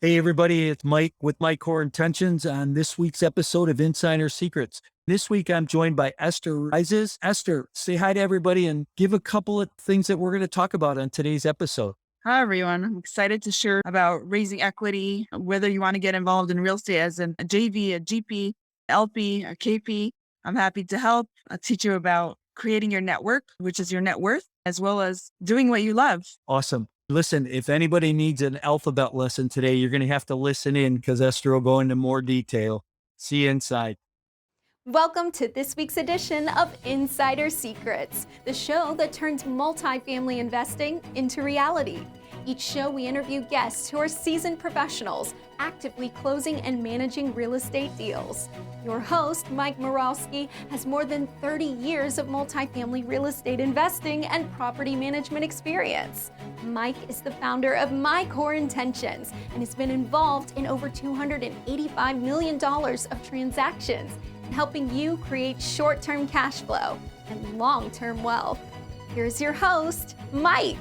Hey, everybody, it's Mike with My Core Intentions on this week's episode of Insider Secrets. This week, I'm joined by Esther Reizes. Esther, say hi to everybody and give a couple of things that we're going to talk about on today's episode. Hi, everyone. I'm excited to share about raising equity, whether you want to get involved in real estate as a JV, a GP, LP, a KP. I'm happy to help. I'll teach you about creating your network, which is your net worth, as well as doing what you love. Awesome. Listen, if anybody needs an alphabet lesson today, you're going to have to listen in because Esther will go into more detail. See you inside. Welcome to this week's edition of Insider Secrets, the show that turns multifamily investing into reality. Each show we interview guests who are seasoned professionals, actively closing and managing real estate deals. Your host, Mike Morawski, has more than 30 years of multifamily real estate investing and property management experience. Mike is the founder of My Core Intentions and has been involved in over $285 million of transactions, helping you create short-term cash flow and long-term wealth. Here's your host, Mike.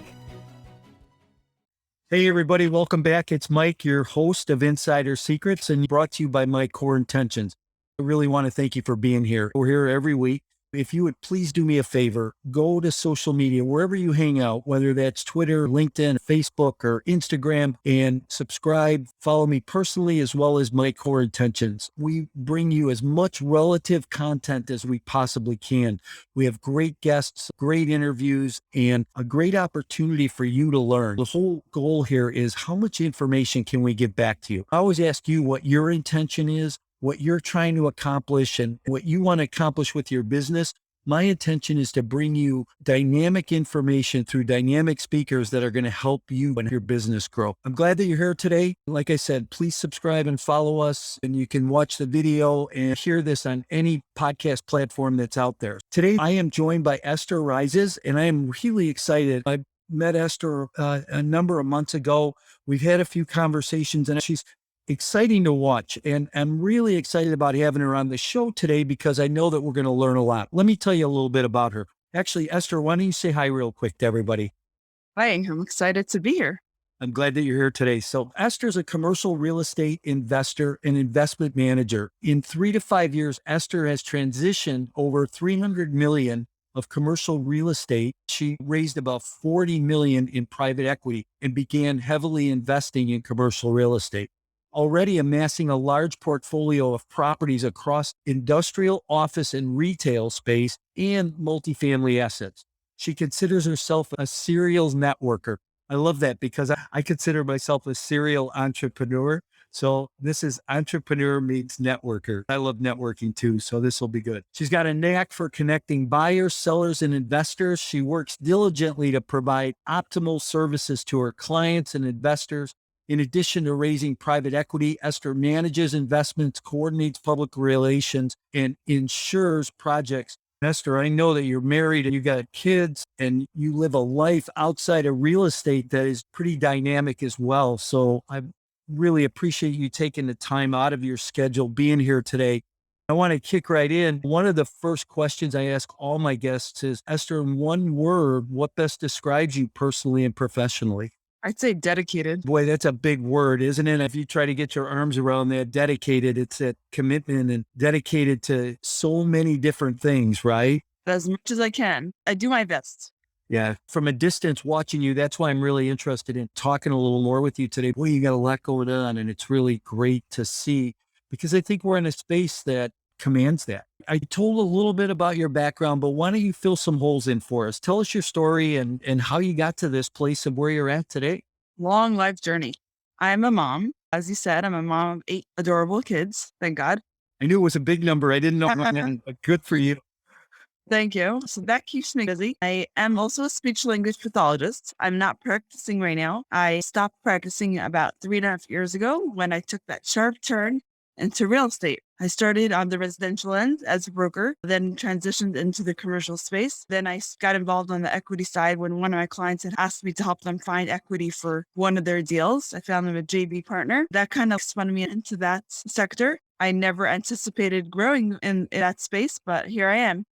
Hey, everybody, welcome back. It's Mike, your host of Insider Secrets, and brought to you by My Core Intentions. I really want to thank you for being here. We're here every week. If you would please do me a favor, go to social media, wherever you hang out, whether that's Twitter, LinkedIn, Facebook, or Instagram, and subscribe. Follow me personally as well as My Core Intentions. We bring you as much relative content as we possibly can. We have great guests, great interviews, and a great opportunity for you to learn. The whole goal here is how much information can we give back to you? I always ask you what your intention is, what you're trying to accomplish, and what you want to accomplish with your business. My intention is to bring you dynamic information through dynamic speakers that are going to help you and your business grow. I'm glad that you're here today. Like I said, please subscribe and follow us, and you can watch the video and hear this on any podcast platform that's out there. Today, I am joined by Esther Reizes, and I am really excited. I met Esther a number of months ago. We've had a few conversations, and she's exciting to watch. And I'm really excited about having her on the show today because I know that we're going to learn a lot. Let me tell you a little bit about her. Actually, Esther, why don't you say hi real quick to everybody? Hi, I'm excited to be here. I'm glad that you're here today. So Esther's a commercial real estate investor and investment manager. In 3 to 5 years, Esther has transitioned over 300 million of commercial real estate. She raised about 40 million in private equity and began heavily investing in commercial real estate, already amassing a large portfolio of properties across industrial, office, and retail space and multifamily assets. She considers herself a serial networker. I love that because I consider myself a serial entrepreneur. So this is entrepreneur meets networker. I love networking too, so this will be good. She's got a knack for connecting buyers, sellers, and investors. She works diligently to provide optimal services to her clients and investors. In addition to raising private equity, Esther manages investments, coordinates public relations, and ensures projects. Esther, I know that you're married and you got kids and you live a life outside of real estate that is pretty dynamic as well. So I really appreciate you taking the time out of your schedule, being here today. I want to kick right in. One of the first questions I ask all my guests is, Esther, in one word, what best describes you personally and professionally? I'd say dedicated. Boy, that's a big word, isn't it? If you try to get your arms around that, dedicated, it's that commitment and dedicated to so many different things, right? As much as I can. I do my best. Yeah. From a distance watching you, that's why I'm really interested in talking a little more with you today. Boy, you got a lot going on, and it's really great to see because I think we're in a space that commands that. I told a little bit about your background, but why don't you fill some holes in for us? Tell us your story and how you got to this place of where you're at today. Long life journey. I'm a mom. As you said, I'm a mom of 8 adorable kids. Thank God. I knew it was a big number. I didn't know, but good for you. Thank you. So that keeps me busy. I am also a speech language pathologist. I'm not practicing right now. I stopped practicing about 3.5 years ago when I took that sharp turn into real estate. I started on the residential end as a broker, then transitioned into the commercial space. Then I got involved on the equity side when one of my clients had asked me to help them find equity for one of their deals. I found them a JV partner. That kind of spun me into that sector. I never anticipated growing in that space, but here I am.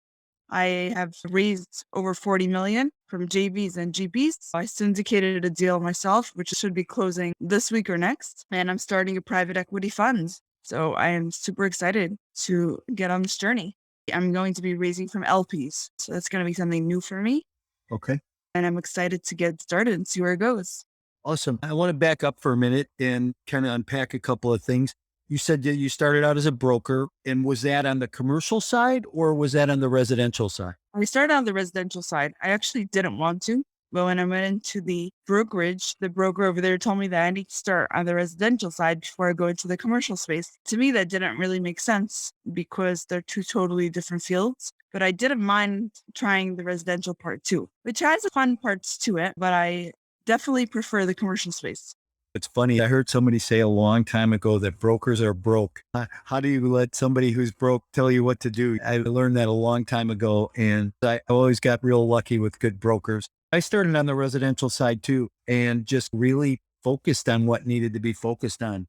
I have raised over 40 million from JVs and GPs. I syndicated a deal myself, which should be closing this week or next. And I'm starting a private equity fund. So I am super excited to get on this journey. I'm going to be raising from LPs. So that's going to be something new for me. Okay. And I'm excited to get started and see where it goes. Awesome. I want to back up for a minute and kind of unpack a couple of things. You said that you started out as a broker, and was that on the commercial side or was that on the residential side? I started on the residential side. I actually didn't want to, but when I went into the brokerage, the broker over there told me that I need to start on the residential side before I go into the commercial space. To me, that didn't really make sense because they're two totally different fields. But I didn't mind trying the residential part too, which has fun parts to it, but I definitely prefer the commercial space. It's funny. I heard somebody say a long time ago that brokers are broke. How do you let somebody who's broke tell you what to do? I learned that a long time ago, and I always got real lucky with good brokers. I started on the residential side too, and just really focused on what needed to be focused on.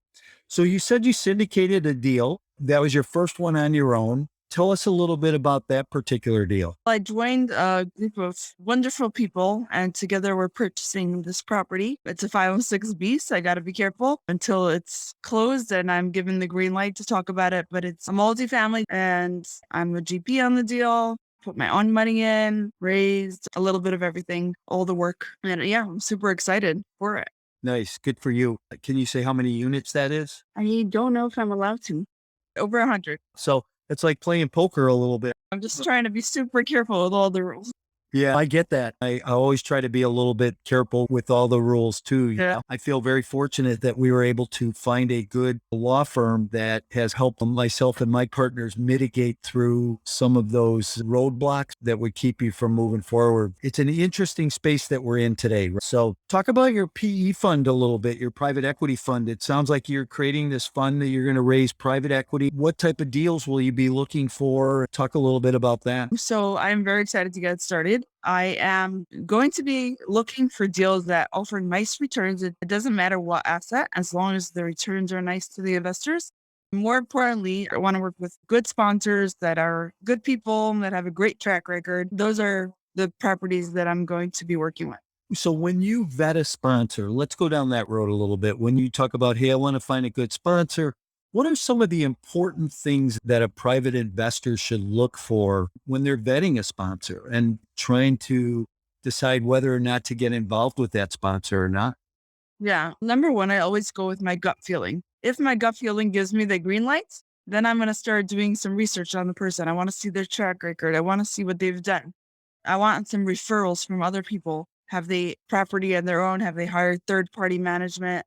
So you said you syndicated a deal. That was your first one on your own. Tell us a little bit about that particular deal. I joined a group of wonderful people, and together we're purchasing this property. It's a 506B, so I got to be careful until it's closed and I'm given the green light to talk about it. But it's a multifamily, and I'm a GP on the deal. Put my own money in, raised a little bit of everything, all the work. And yeah, I'm super excited for it. Nice. Good for you. Can you say how many units that is? I don't know if I'm allowed to. Over 100. So it's like playing poker a little bit. I'm just trying to be super careful with all the rules. Yeah, I get that. I always try to be a little bit careful with all the rules too. Yeah. I feel very fortunate that we were able to find a good law firm that has helped myself and my partners mitigate through some of those roadblocks that would keep you from moving forward. It's an interesting space that we're in today. So talk about your PE fund a little bit, your private equity fund. It sounds like you're creating this fund that you're going to raise private equity. What type of deals will you be looking for? Talk a little bit about that. So I'm very excited to get started. I am going to be looking for deals that offer nice returns. It doesn't matter what asset, as long as the returns are nice to the investors. More importantly, I want to work with good sponsors that are good people that have a great track record. Those are the properties that I'm going to be working with. So when you vet a sponsor, let's go down that road a little bit. When you talk about, hey, I want to find a good sponsor, what are some of the important things that a private investor should look for when they're vetting a sponsor and trying to decide whether or not to get involved with that sponsor or not? Yeah. Number one, I always go with my gut feeling. If my gut feeling gives me the green lights, then I'm going to start doing some research on the person. I want to see their track record. I want to see what they've done. I want some referrals from other people. Have they property on their own? Have they hired third-party management?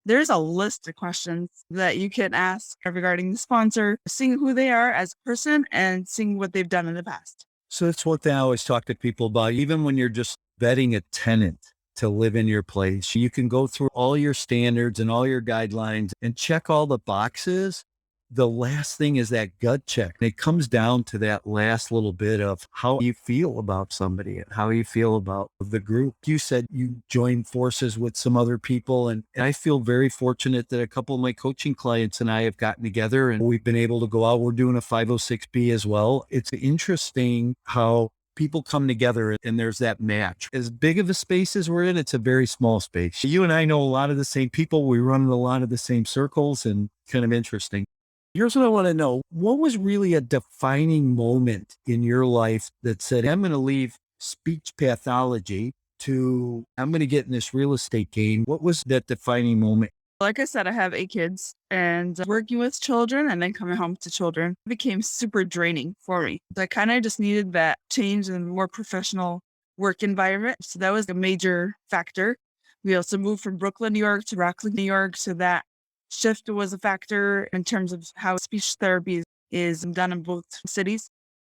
There's a list of questions that you can ask regarding the sponsor, seeing who they are as a person and seeing what they've done in the past. So that's one thing I always talk to people about. Even when you're just vetting a tenant to live in your place, you can go through all your standards and all your guidelines and check all the boxes. The last thing is that gut check. It comes down to that last little bit of how you feel about somebody and how you feel about the group. You said you joined forces with some other people, and I feel very fortunate that a couple of my coaching clients and I have gotten together and we've been able to go out. We're doing a 506B as well. It's interesting how people come together and there's that match. As big of a space as we're in, it's a very small space. You and I know a lot of the same people. We run in a lot of the same circles, and kind of interesting. Here's what I want to know. What was really a defining moment in your life that said, I'm going to leave speech pathology to, I'm going to get in this real estate game? What was that defining moment? Like I said, I have 8 kids, and working with children and then coming home to children became super draining for me. I kind of just needed that change and more professional work environment. So that was a major factor. We also moved from Brooklyn, New York to Rockland, New York. So that shift was a factor in terms of how speech therapy is done in both cities.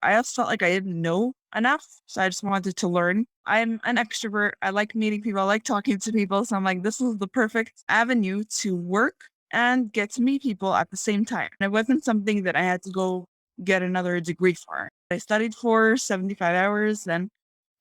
I also felt like I didn't know enough, so I just wanted to learn. I'm an extrovert. I like meeting people. I like talking to people. So I'm like, this is the perfect avenue to work and get to meet people at the same time. And it wasn't something that I had to go get another degree for. I studied for 75 hours, then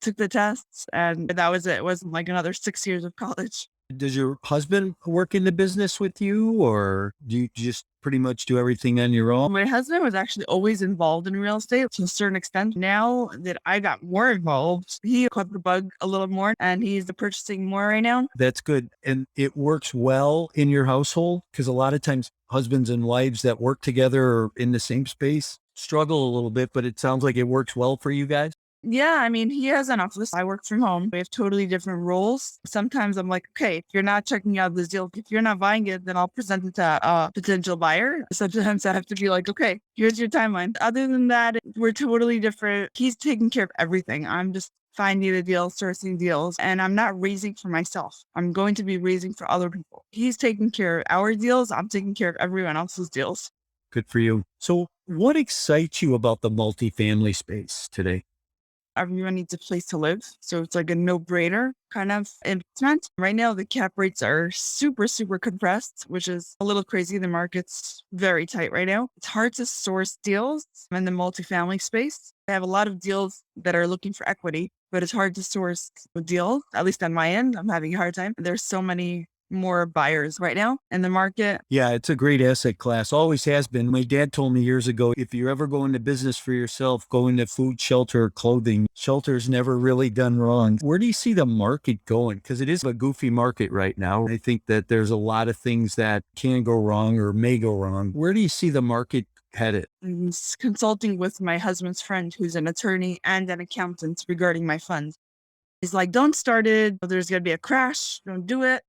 took the tests, and that was it. It wasn't like another 6 years of college. Does your husband work in the business with you, or do you just pretty much do everything on your own? My husband was actually always involved in real estate to a certain extent. Now that I got more involved, he caught the bug a little more and he's the purchasing more right now. That's good. And it works well in your household, because a lot of times husbands and wives that work together or in the same space struggle a little bit, but it sounds like it works well for you guys. Yeah, I mean, he has an office. I work from home. We have totally different roles. Sometimes I'm like, okay, if you're not checking out this deal, if you're not buying it, then I'll present it to a potential buyer. Sometimes I have to be like, okay, here's your timeline. Other than that, we're totally different. He's taking care of everything. I'm just finding the deals, sourcing deals, and I'm not raising for myself. I'm going to be raising for other people. He's taking care of our deals. I'm taking care of everyone else's deals. Good for you. So what excites you about the multifamily space today? Everyone needs a place to live. So it's like a no-brainer kind of investment. Right now, the cap rates are super, super compressed, which is a little crazy. The market's very tight right now. It's hard to source deals in the multifamily space. I have a lot of deals that are looking for equity, but it's hard to source a deal, at least on my end. I'm having a hard time. There's so many more buyers right now in the market. Yeah, it's a great asset class. Always has been. My dad told me years ago, if you're ever going into business for yourself, go into food, shelter, or clothing. Shelter's never really done wrong. Where do you see the market going? Because it is a goofy market right now. I think that there's a lot of things that can go wrong or may go wrong. Where do you see the market headed? I'm consulting with my husband's friend who's an attorney and an accountant regarding my funds. He's like, don't start it. There's going to be a crash. Don't do it.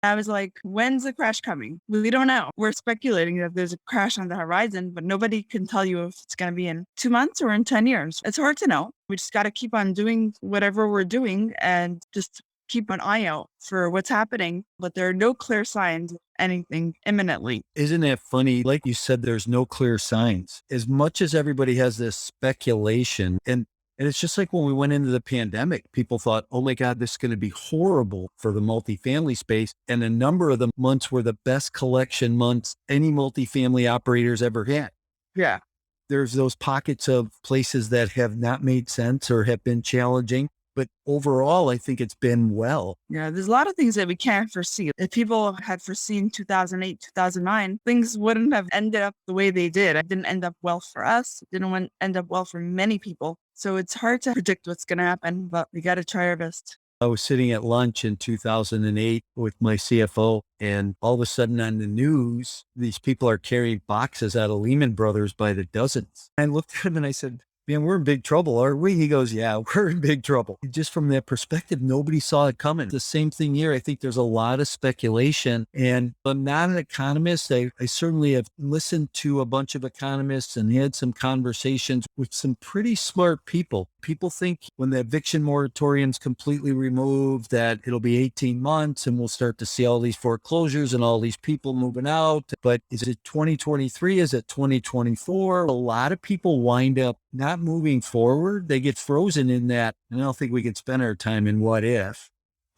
I was like, when's the crash coming? We don't know. We're speculating that there's a crash on the horizon, but nobody can tell you if it's going to be in 2 months or in 10 years. It's hard to know. We just got to keep on doing whatever we're doing and just keep an eye out for what's happening. But there are no clear signs of anything imminently. Isn't that funny? Like you said, there's no clear signs. As much as everybody has this speculation, and it's just like when we went into the pandemic, people thought, oh my God, this is going to be horrible for the multifamily space. And a number of the months were the best collection months any multifamily operators ever had. Yeah. There's those pockets of places that have not made sense or have been challenging. But overall, I think it's been well. Yeah, there's a lot of things that we can't foresee. If people had foreseen 2008, 2009, things wouldn't have ended up the way they did. It didn't end up well for us. It didn't end up well for many people. So it's hard to predict what's going to happen, but we got to try our best. I was sitting at lunch in 2008 with my CFO, and all of a sudden on the news, these people are carrying boxes out of Lehman Brothers by the dozens. I looked at him and I said, man, we're in big trouble, aren't we? He goes, yeah, we're in big trouble. Just from that perspective, nobody saw it coming. The same thing here. I think there's a lot of speculation, and I'm not an economist. I certainly have listened to a bunch of economists and had some conversations with some pretty smart people. People think when the eviction moratorium's completely removed that it'll be 18 months and we'll start to see all these foreclosures and all these people moving out. But is it 2023? Is it 2024? A lot of people wind up not moving forward. They get frozen in that. And I don't think we could spend our time in what if.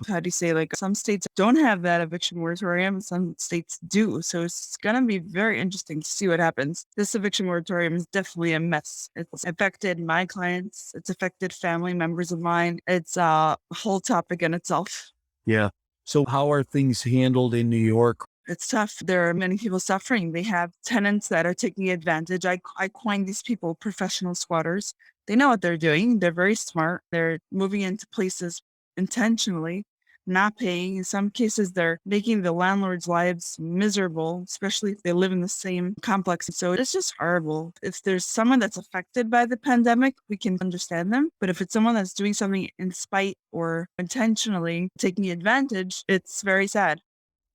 How do you say, like, some states don't have that eviction moratorium, some states do. So it's going to be very interesting to see what happens. This eviction moratorium is definitely a mess. It's affected my clients. It's affected family members of mine. It's a whole topic in itself. Yeah. So how are things handled in New York? It's tough. There are many people suffering. They have tenants that are taking advantage. I coin these people professional squatters. They know what they're doing. They're very smart. They're moving into places intentionally, not paying. In some cases, they're making the landlord's lives miserable, especially if they live in the same complex. So it's just horrible. If there's someone that's affected by the pandemic, we can understand them. But if it's someone that's doing something in spite or intentionally taking advantage, it's very sad.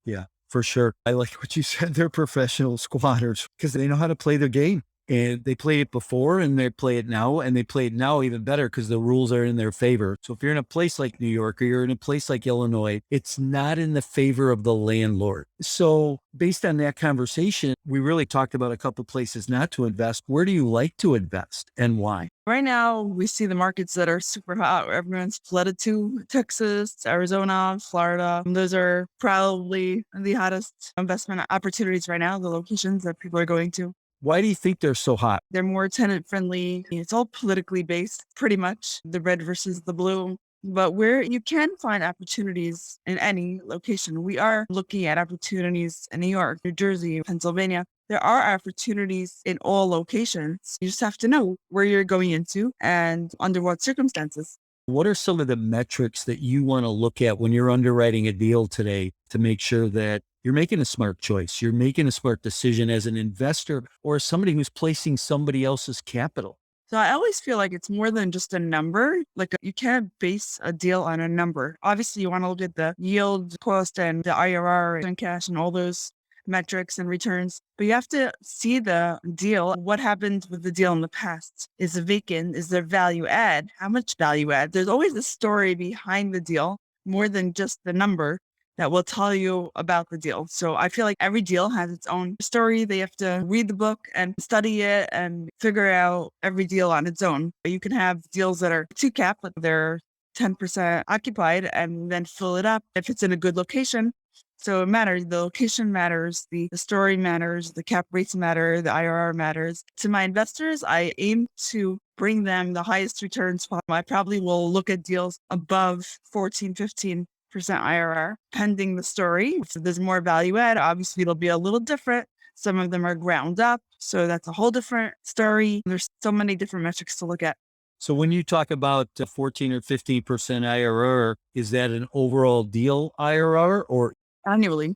Yeah, for sure. I like what you said. They're professional squatters because they know how to play their game. And they played it before and they play it now, and they play it now even better because the rules are in their favor. So if you're in a place like New York or you're in a place like Illinois, it's not in the favor of the landlord. So based on that conversation, we really talked about a couple places not to invest. Where do you like to invest and why? Right now, we see the markets that are super hot. Everyone's flooded to Texas, Arizona, Florida. Those are probably the hottest investment opportunities right now, the locations that people are going to. Why do you think they're so hot? They're more tenant friendly. It's all politically based, pretty much. The red versus the blue. But where you can find opportunities in any location, we are looking at opportunities in New York, New Jersey, Pennsylvania. There are opportunities in all locations. You just have to know where you're going into and under what circumstances. What are some of the metrics that you want to look at when you're underwriting a deal today to make sure that you're making a smart choice, you're making a smart decision as an investor or as somebody who's placing somebody else's capital? So I always feel like it's more than just a number. Like you can't base a deal on a number. Obviously, you want to look at the yield, cost, and the IRR and cash and all those metrics and returns. But you have to see the deal. What happened with the deal in the past? Is it vacant? Is there value add? How much value add? There's always a story behind the deal more than just the number that will tell you about the deal. So I feel like every deal has its own story. They have to read the book and study it and figure out every deal on its own. You can have deals that are 2 cap, but they're 10% occupied and then fill it up if it's in a good location. So it matters. The location matters, the story matters, the cap rates matter, the IRR matters. To my investors, I aim to bring them the highest returns possible. I probably will look at deals above 14, 15% IRR, pending the story. If there's more value add, obviously it'll be a little different. Some of them are ground up, so that's a whole different story. There's so many different metrics to look at. So when you talk about 14 or 15% IRR, is that an overall deal IRR or Annually,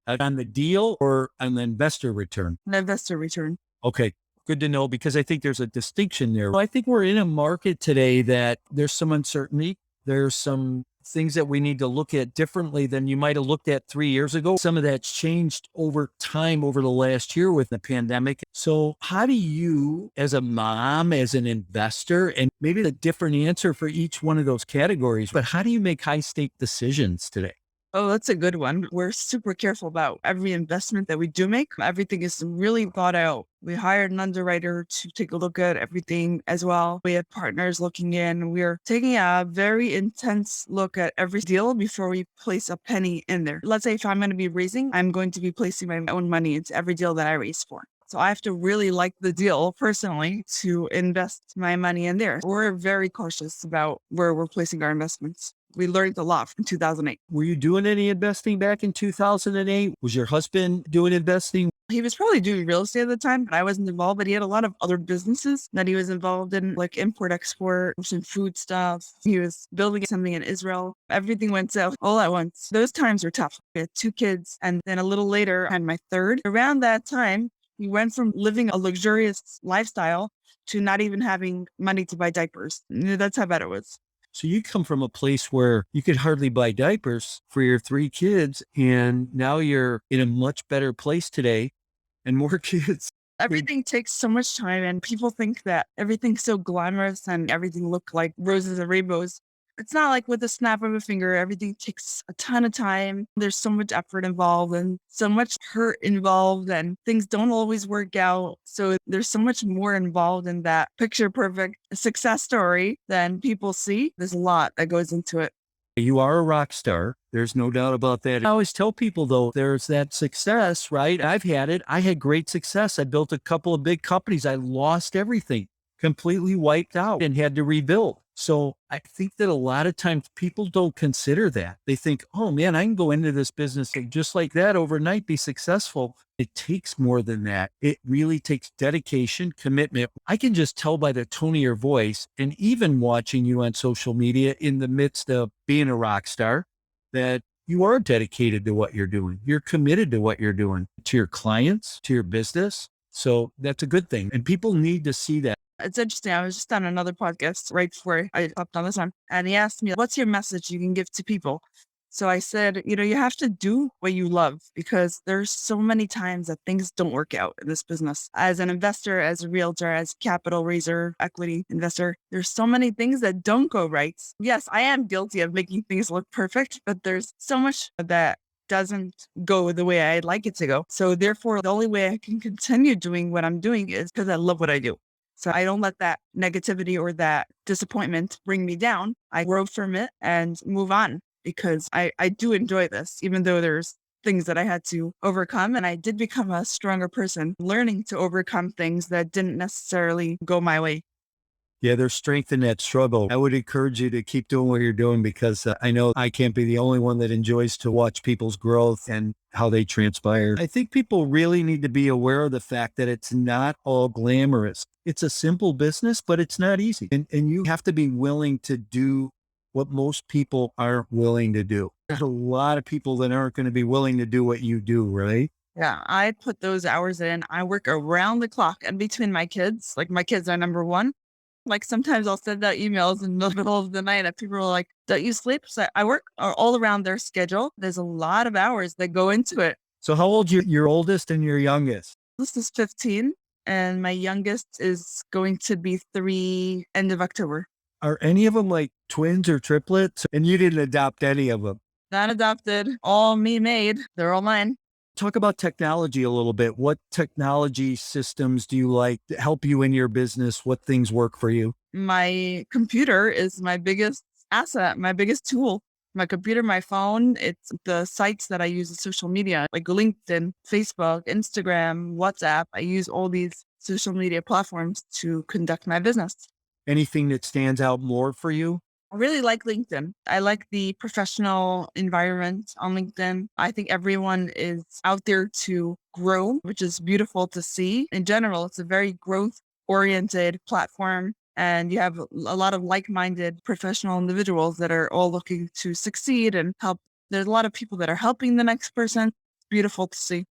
on the deal or on the investor return? an investor return. Okay, good to know because I think there's a distinction there. I think we're in a market today that there's some uncertainty. There's some things that we need to look at differently than you might have looked at 3 years ago. Some of that's changed over time over the last year with the pandemic. So how do you, as a mom, as an investor, and maybe a different answer for each one of those categories, but how do you make high stake decisions today? Oh, that's a good one. We're super careful about every investment that we do make. Everything is really thought out. We hired an underwriter to take a look at everything as well. We have partners looking in. We're taking a very intense look at every deal before we place a penny in there. Let's say if I'm going to be raising, I'm going to be placing my own money into every deal that I raise for. So I have to really like the deal personally to invest my money in there. We're very cautious about where we're placing our investments. We learned a lot from 2008. Were you doing any investing back in 2008? Was your husband doing investing? He was probably doing real estate at the time, but I wasn't involved. But he had a lot of other businesses that he was involved in, like import, export, some food stuff. He was building something in Israel. Everything went south all at once. Those times were tough. We had 2 kids. And then a little later, I had my third. Around that time, we went from living a luxurious lifestyle to not even having money to buy diapers. That's how bad it was. So you come from a place where you could hardly buy diapers for your 3 kids, and now you're in a much better place today and more kids. Everything takes so much time, and people think that everything's so glamorous and everything look like roses and rainbows. It's not like with a snap of a finger. Everything takes a ton of time. There's so much effort involved and so much hurt involved, and things don't always work out. So there's so much more involved in that picture perfect success story than people see. There's a lot that goes into it. You are a rock star. There's no doubt about that. I always tell people, though, there's that success, right? I've had it. I had great success. I built a couple of big companies. I lost everything, completely wiped out and had to rebuild. So I think that a lot of times people don't consider that. They think, oh man, I can go into this business and just like that overnight be successful. It takes more than that. It really takes dedication, commitment. I can just tell by the tone of your voice and even watching you on social media in the midst of being a rock star that you are dedicated to what you're doing. You're committed to what you're doing, to your clients, to your business. So that's a good thing. And people need to see that. It's interesting. I was just on another podcast right before I hopped on this one, and he asked me, what's your message you can give to people? So I said, you have to do what you love, because there's so many times that things don't work out in this business. As an investor, as a realtor, as capital raiser, equity investor, there's so many things that don't go right. Yes, I am guilty of making things look perfect, but there's so much that doesn't go the way I'd like it to go. So therefore, the only way I can continue doing what I'm doing is because I love what I do. So I don't let that negativity or that disappointment bring me down. I grow from it and move on, because I do enjoy this, even though there's things that I had to overcome. And I did become a stronger person, learning to overcome things that didn't necessarily go my way. Yeah, there's strength in that struggle. I would encourage you to keep doing what you're doing because I know I can't be the only one that enjoys to watch people's growth and how they transpire. I think people really need to be aware of the fact that it's not all glamorous. It's a simple business, but it's not easy. And you have to be willing to do what most people aren't willing to do. There's a lot of people that aren't going to be willing to do what you do, right? Yeah, I put those hours in. I work around the clock and between my kids. Like my kids are number one. Like sometimes I'll send out emails in the middle of the night and people are like, don't you sleep? So I work all around their schedule. There's a lot of hours that go into it. So how old your oldest and your youngest? This is 15 and my youngest is going to be 3 end of October. Are any of them like twins or triplets? And you didn't adopt any of them. Not adopted, all me made. They're all mine. Talk about technology a little bit. What technology systems do you like to help you in your business? What things work for you? My computer is my biggest asset, my biggest tool. My computer, my phone, it's the sites that I use in social media, like LinkedIn, Facebook, Instagram, WhatsApp. I use all these social media platforms to conduct my business. Anything that stands out more for you? I really like LinkedIn. I like the professional environment on LinkedIn. I think everyone is out there to grow, which is beautiful to see. In general, it's a very growth oriented platform. And you have a lot of like minded professional individuals that are all looking to succeed and help. There's a lot of people that are helping the next person. It's beautiful to see.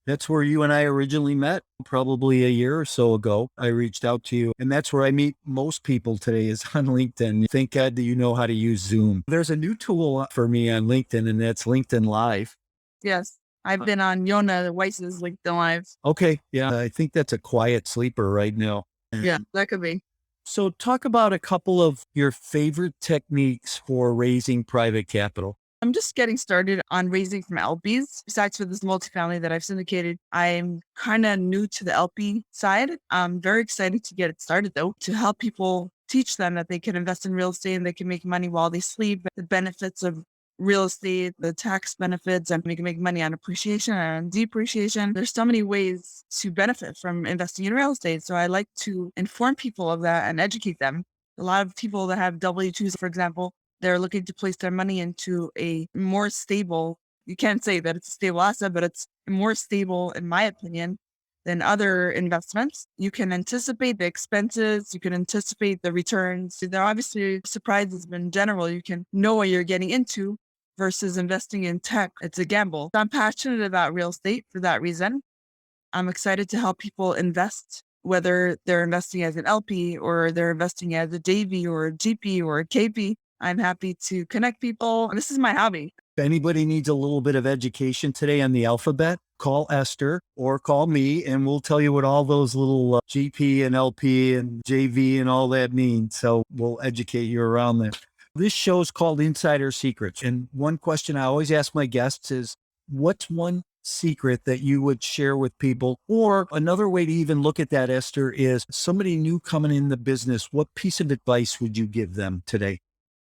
That's where you and I originally met, probably a year or so ago. I reached out to you, and that's where I meet most people today is on LinkedIn. Thank God that you know how to use Zoom. There's a new tool for me on LinkedIn, and that's LinkedIn Live. Yes. I've been on Yona Weiss's LinkedIn Live. Okay. Yeah. I think that's a quiet sleeper right now. Yeah, that could be. So talk about a couple of your favorite techniques for raising private capital. I'm just getting started on raising from LPs. Besides for this multifamily that I've syndicated, I'm kind of new to the LP side. I'm very excited to get it started though, to help people teach them that they can invest in real estate and they can make money while they sleep, the benefits of real estate, the tax benefits, and we can make money on appreciation and depreciation. There's so many ways to benefit from investing in real estate. So I like to inform people of that and educate them. A lot of people that have W-2s, for example, they're looking to place their money into a more stable, you can't say that it's a stable asset, but it's more stable, in my opinion, than other investments. You can anticipate the expenses, you can anticipate the returns. There are obviously surprises, but in general, you can know what you're getting into versus investing in tech. It's a gamble. I'm passionate about real estate for that reason. I'm excited to help people invest, whether they're investing as an LP or they're investing as a JV or a GP or a KP. I'm happy to connect people. This is my hobby. If anybody needs a little bit of education today on the alphabet, call Esther or call me, and we'll tell you what all those little GP and LP and JV and all that mean. So we'll educate you around that. This show is called Insider Secrets. And one question I always ask my guests is, what's one secret that you would share with people? Or another way to even look at that, Esther, is somebody new coming in the business. What piece of advice would you give them today?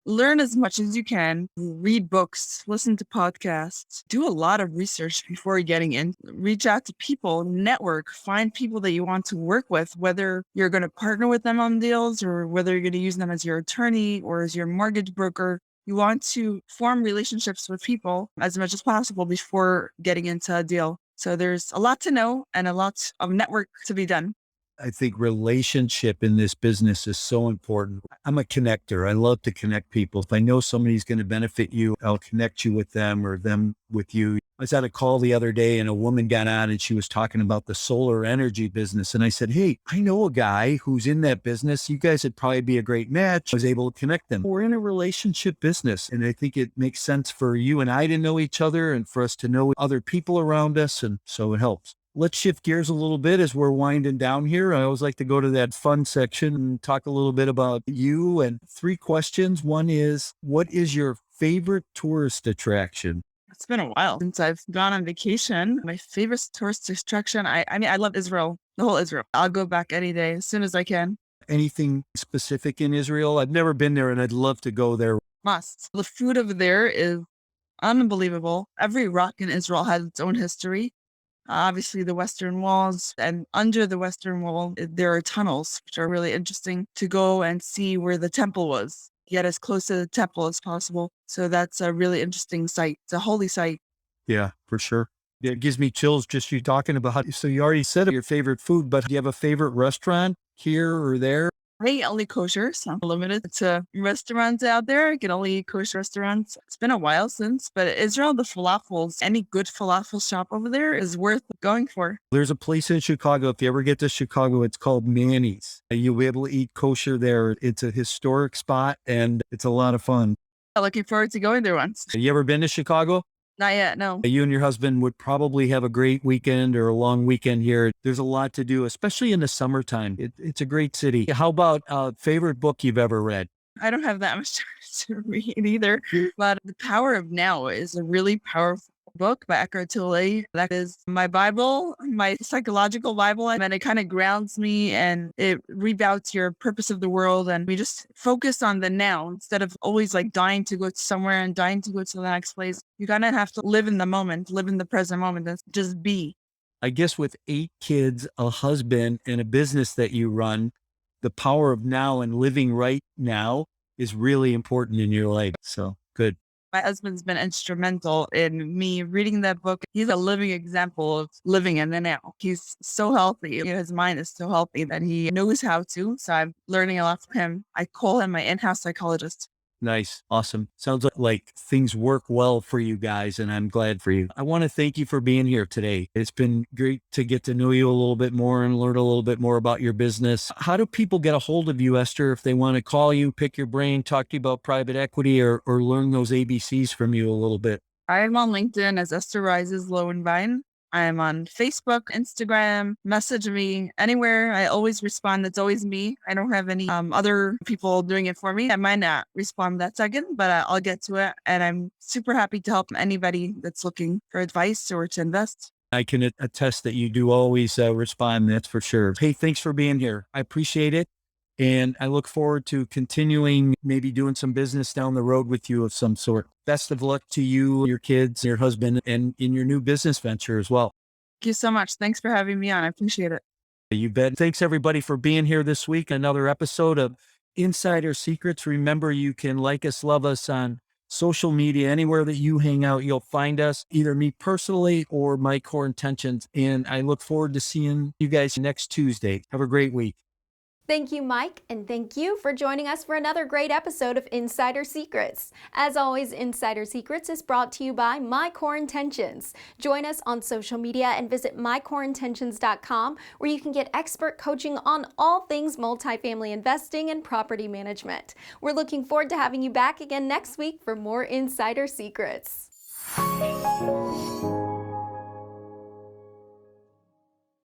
Learn as much as you can, read books, listen to podcasts, do a lot of research before getting in, reach out to people, network, find people that you want to work with, whether you're going to partner with them on deals or whether you're going to use them as your attorney or as your mortgage broker. You want to form relationships with people as much as possible before getting into a deal. So there's a lot to know and a lot of network to be done. I think relationship in this business is so important. I'm a connector. I love to connect people. If I know somebody's going to benefit you, I'll connect you with them or them with you. I was at a call the other day and a woman got on and she was talking about the solar energy business. And I said, hey, I know a guy who's in that business. You guys would probably be a great match. I was able to connect them. We're in a relationship business. And I think it makes sense for you and I to know each other and for us to know other people around us. And so it helps. Let's shift gears a little bit as we're winding down here. I always like to go to that fun section and talk a little bit about you. And 3 questions. One is, what is your favorite tourist attraction? It's been a while since I've gone on vacation. My favorite tourist attraction, I mean, I love Israel, the whole Israel. I'll go back any day as soon as I can. Anything specific in Israel? I've never been there and I'd love to go there. Must. The food over there is unbelievable. Every rock in Israel has its own history. Obviously, the Western walls, and under the Western wall, there are tunnels, which are really interesting to go and see where the temple was. Get as close to the temple as possible. So that's a really interesting site. It's a holy site. Yeah, for sure. Yeah, it gives me chills just you talking about. So you already said your favorite food, but do you have a favorite restaurant here or there? I eat only kosher, so I'm limited to restaurants out there. I can only eat kosher restaurants. It's been a while since, but Israel, the falafels, any good falafel shop over there is worth going for. There's a place in Chicago. If you ever get to Chicago, it's called Manny's. You'll be able to eat kosher there. It's a historic spot and it's a lot of fun. I'm looking forward to going there once. Have you ever been to Chicago? Not yet, no. You and your husband would probably have a great weekend or a long weekend here. There's a lot to do, especially in the summertime. It's a great city. How about a favorite book you've ever read? I don't have that much time to read either, but The Power of Now is a really powerful book by Eckhart Tolle. That is my Bible, my psychological Bible, and it kind of grounds me and it rebouts your purpose of the world. And we just focus on the now instead of always like dying to go somewhere and dying to go to the next place. You kind of have to live in the moment, live in the present moment, and just be. I guess with 8 kids, a husband, and a business that you run, the power of now and living right now is really important in your life. So good. My husband's been instrumental in me reading that book. He's a living example of living in the now. He's so healthy. His mind is so healthy that he knows how to. So I'm learning a lot from him. I call him my in-house psychologist. Nice. Awesome. Sounds like things work well for you guys, and I'm glad for you. I want to thank you for being here today. It's been great to get to know you a little bit more and learn a little bit more about your business. How do people get a hold of you, Esther, if they want to call you, pick your brain, talk to you about private equity, or learn those ABCs from you a little bit? I'm on LinkedIn as Esther Reizes Lowenbein. I'm on Facebook, Instagram, message me anywhere. I always respond. It's always me. I don't have any other people doing it for me. I might not respond that second, but I'll get to it. And I'm super happy to help anybody that's looking for advice or to invest. I can attest that you do always respond. That's for sure. Hey, thanks for being here. I appreciate it. And I look forward to continuing, maybe doing some business down the road with you of some sort. Best of luck to you, your kids, your husband, and in your new business venture as well. Thank you so much. Thanks for having me on. I appreciate it. You bet. Thanks everybody for being here this week. Another episode of Insider Secrets. Remember, you can like us, love us on social media, anywhere that you hang out, you'll find us, either me personally or my core intentions. And I look forward to seeing you guys next Tuesday. Have a great week. Thank you, Mike, and thank you for joining us for another great episode of Insider Secrets. As always, Insider Secrets is brought to you by My Core Intentions. Join us on social media and visit mycoreintentions.com, where you can get expert coaching on all things multifamily investing and property management. We're looking forward to having you back again next week for more Insider Secrets.